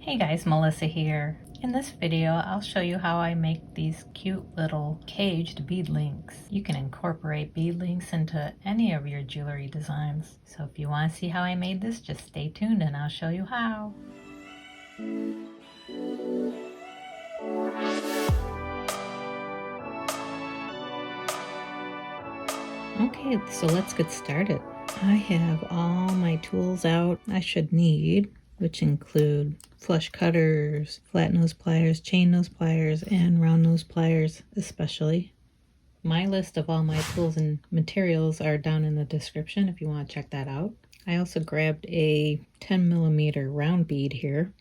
Hey guys, Melissa here. In this video, I'll show you how I make these cute little caged bead links. You can incorporate bead links into any of your jewelry designs. So if you want to see how I made this, just stay tuned and I'll show you how. Okay, so let's get started. I have all my tools out I should need, which include flush cutters, flat nose pliers, chain nose pliers, and round nose pliers especially. My list of all my tools and materials are down in the description if you want to check that out. I also grabbed a 10mm round bead here.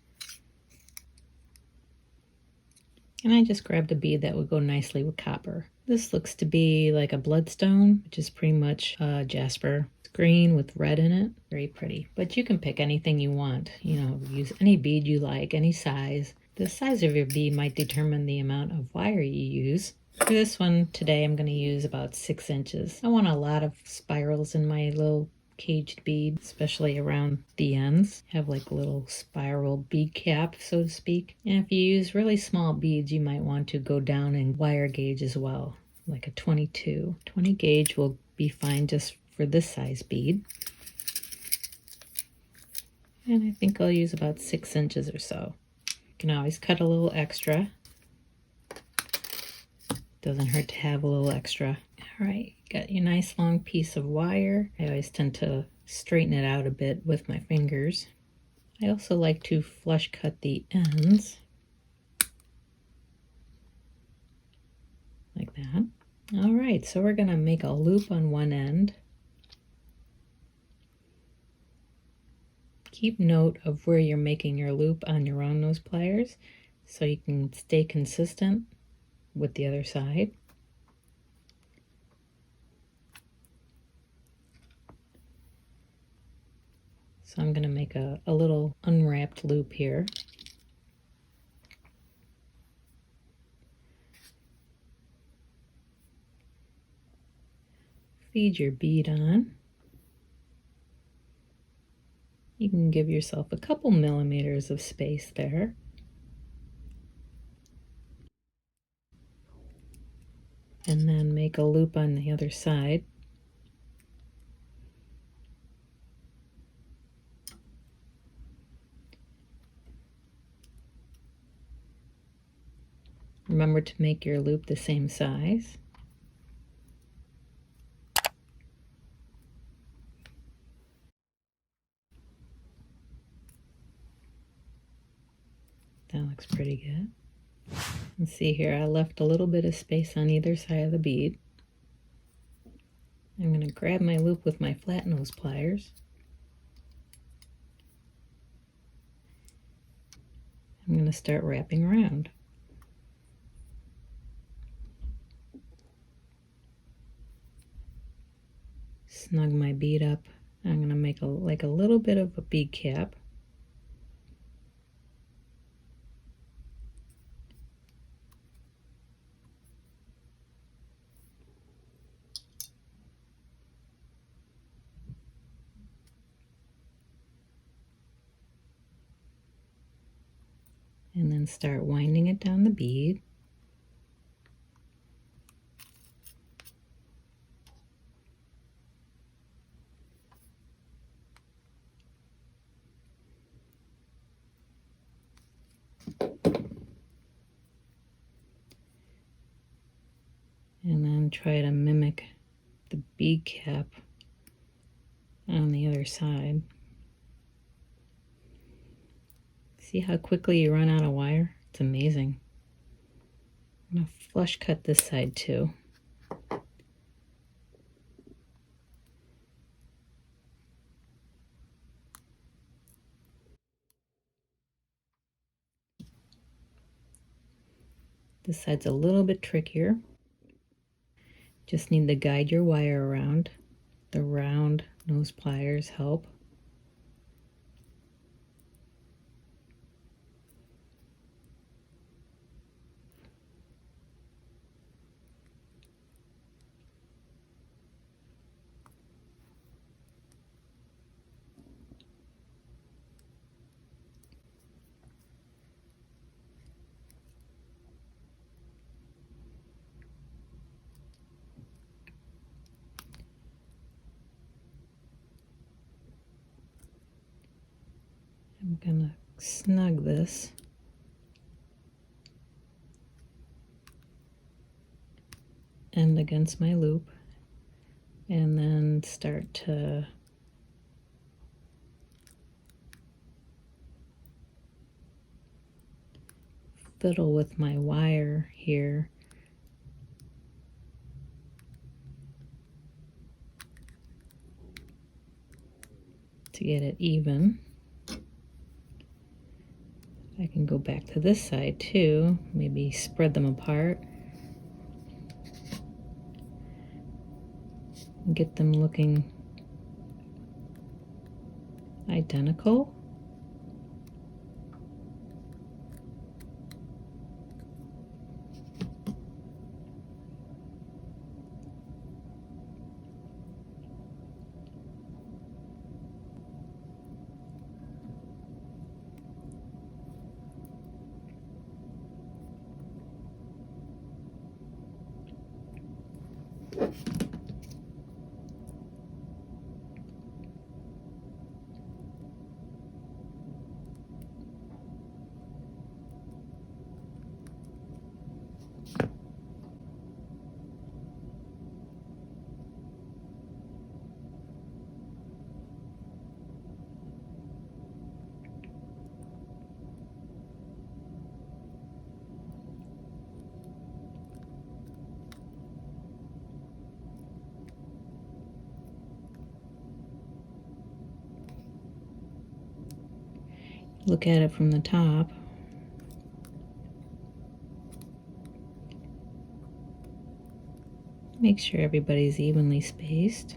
And I just grabbed a bead that would go nicely with copper. This looks to be like a bloodstone, which is pretty much Jasper. It's green with red in it. Very pretty. But you can pick anything you want. You know, use any bead you like, any size. The size of your bead might determine the amount of wire you use. For this one today, I'm going to use about 6 inches. I want a lot of spirals in my little caged bead, especially around the ends. Have like a little spiral bead cap, so to speak. And if you use really small beads, you might want to go down in wire gauge as well, like a 22. 20 gauge will be fine just for this size bead. And I think I'll use about 6 inches or so. You can always cut a little extra. Doesn't hurt to have a little extra. All right, got your nice long piece of wire. I always tend to straighten it out a bit with my fingers. I also like to flush cut the ends. Like that. All right, so we're gonna make a loop on one end. Keep note of where you're making your loop on your round nose pliers so you can stay consistent with the other side. So I'm going to make a little unwrapped loop here. Feed your bead on. You can give yourself a couple millimeters of space there. And then make a loop on the other side. Remember to make your loop the same size. That looks pretty good. And see here, I left a little bit of space on either side of the bead. I'm going to grab my loop with my flat nose pliers. I'm going to start wrapping around. Snug my bead up. I'm going to make a little bit of a bead cap. And then start winding it down the bead. And then try to mimic the bead cap on the other side. See how quickly you run out of wire? It's amazing. I'm going to flush cut this side too. This side's a little bit trickier. Just need to guide your wire around. The round nose pliers help. I'm gonna snug this. End against my loop, and then start to fiddle with my wire here to get it even. I can go back to this side too, maybe spread them apart. Get them looking identical. Look at it from the top. Make sure everybody's evenly spaced.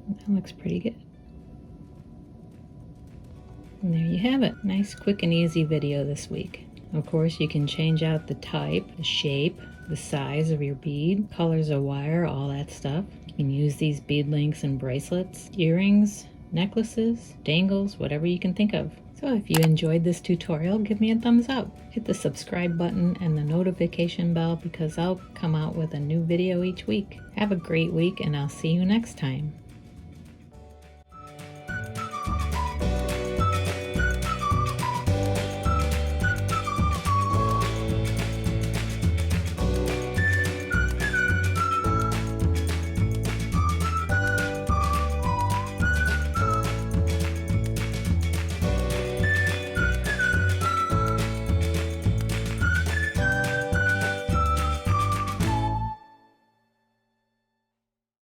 That looks pretty good. And there you have it. Nice, quick, and easy video this week. Of course, you can change out the type, the shape, the size of your bead, colors of wire, all that stuff. You can use these bead links in bracelets, earrings, necklaces, dangles, whatever you can think of. So if you enjoyed this tutorial, give me a thumbs up. Hit the subscribe button and the notification bell because I'll come out with a new video each week. Have a great week, and I'll see you next time.